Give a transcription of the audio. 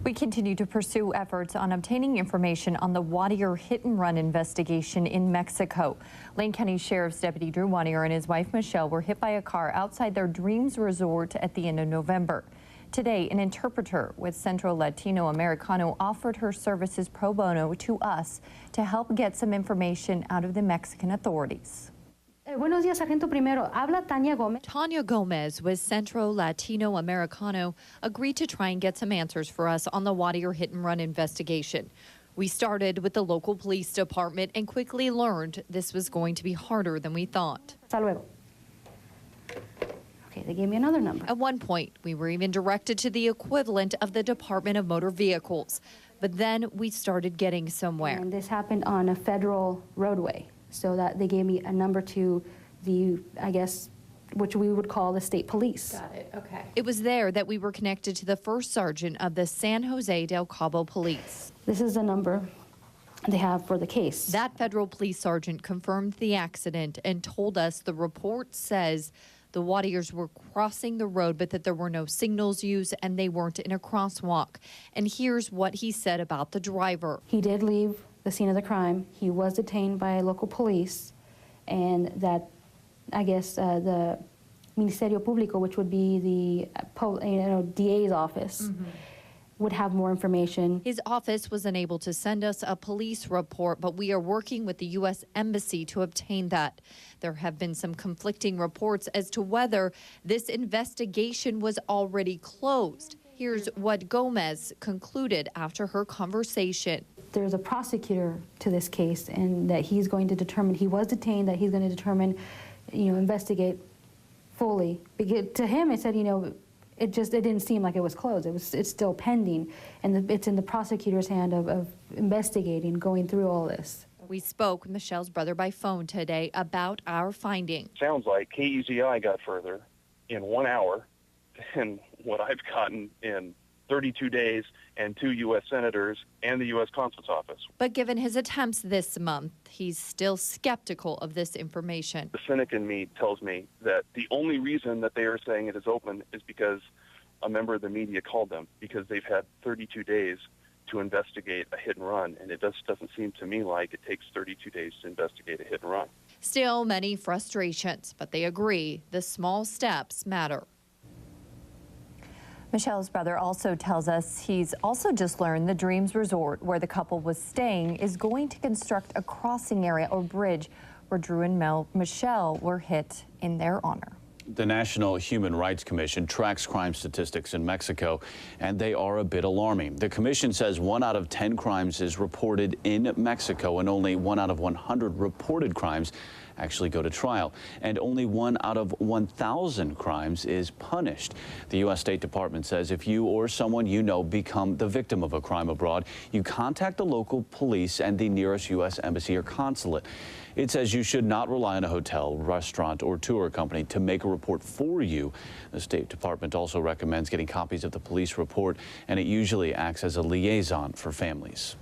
We continue to pursue efforts on obtaining information on the Wattier hit-and-run investigation in Mexico. Lane County Sheriff's Deputy Drew Wattier and his wife Michelle were hit by a car outside their Dreams Resort at the end of November. Today, an interpreter with Centro Latino Americano offered her services pro bono to us to help get some information out of the Mexican authorities. Buenos días, Sargento Primero. Habla Tania Gomez. Tanya Gomez with Centro Latino Americano agreed to try and get some answers for us on the Wattier hit-and-run investigation. We started with the local police department and quickly learned this was going to be harder than we thought. Hasta luego. Okay, they gave me another number. At one point, we were even directed to the equivalent of the Department of Motor Vehicles. But then we started getting somewhere. And this happened on a federal roadway. So that they gave me a number to the, I guess, which we would call the state police. Got it, okay. It was there that we were connected to the first sergeant of the San Jose del Cabo Police. This is the number they have for the case. That federal police sergeant confirmed the accident and told us the report says the Wattiers were crossing the road, but that there were no signals used and they weren't in a crosswalk. And here's what he said about the driver. He did leave the scene of the crime. He was detained by local police, and that, I guess, the Ministerio Público, which would be the DA's office, would have more information. His office was unable to send us a police report, but we are working with the U.S. Embassy to obtain that. There have been some conflicting reports as to whether this investigation was already closed. Here's what Gomez concluded after her conversation. There's a prosecutor to this case, and that he's going to determine, he was detained, that he's going to determine, investigate fully. Because to him, it said, it didn't seem like it was closed. It's still pending, and it's in the prosecutor's hand of investigating, going through all this. We spoke with Michelle's brother by phone today about our finding. Sounds like KEZI got further in 1 hour than what I've gotten in 32 days and 2 U.S. senators and the U.S. Consulate's office. But given his attempts this month, he's still skeptical of this information. The cynic in me tells me that the only reason that they are saying it is open is because a member of the media called them, because they've had 32 days to investigate a hit and run, and it just doesn't seem to me like it takes 32 days to investigate a hit and run. Still many frustrations, but they agree the small steps matter. Michelle's brother also tells us he's also just learned the Dreams Resort, where the couple was staying, is going to construct a crossing area or bridge where Drew and Michelle were hit in their honor. The National Human Rights Commission tracks crime statistics in Mexico, and they are a bit alarming. The commission says 1 out of 10 crimes is reported in Mexico, and only 1 out of 100 reported crimes actually go to trial, and only 1 out of 1,000 crimes is punished. The U.S. State Department says if you or someone you know become the victim of a crime abroad, you contact the local police and the nearest U.S. embassy or consulate. It says you should not rely on a hotel, restaurant, or tour company to make a report for you. The State Department also recommends getting copies of the police report, and it usually acts as a liaison for families.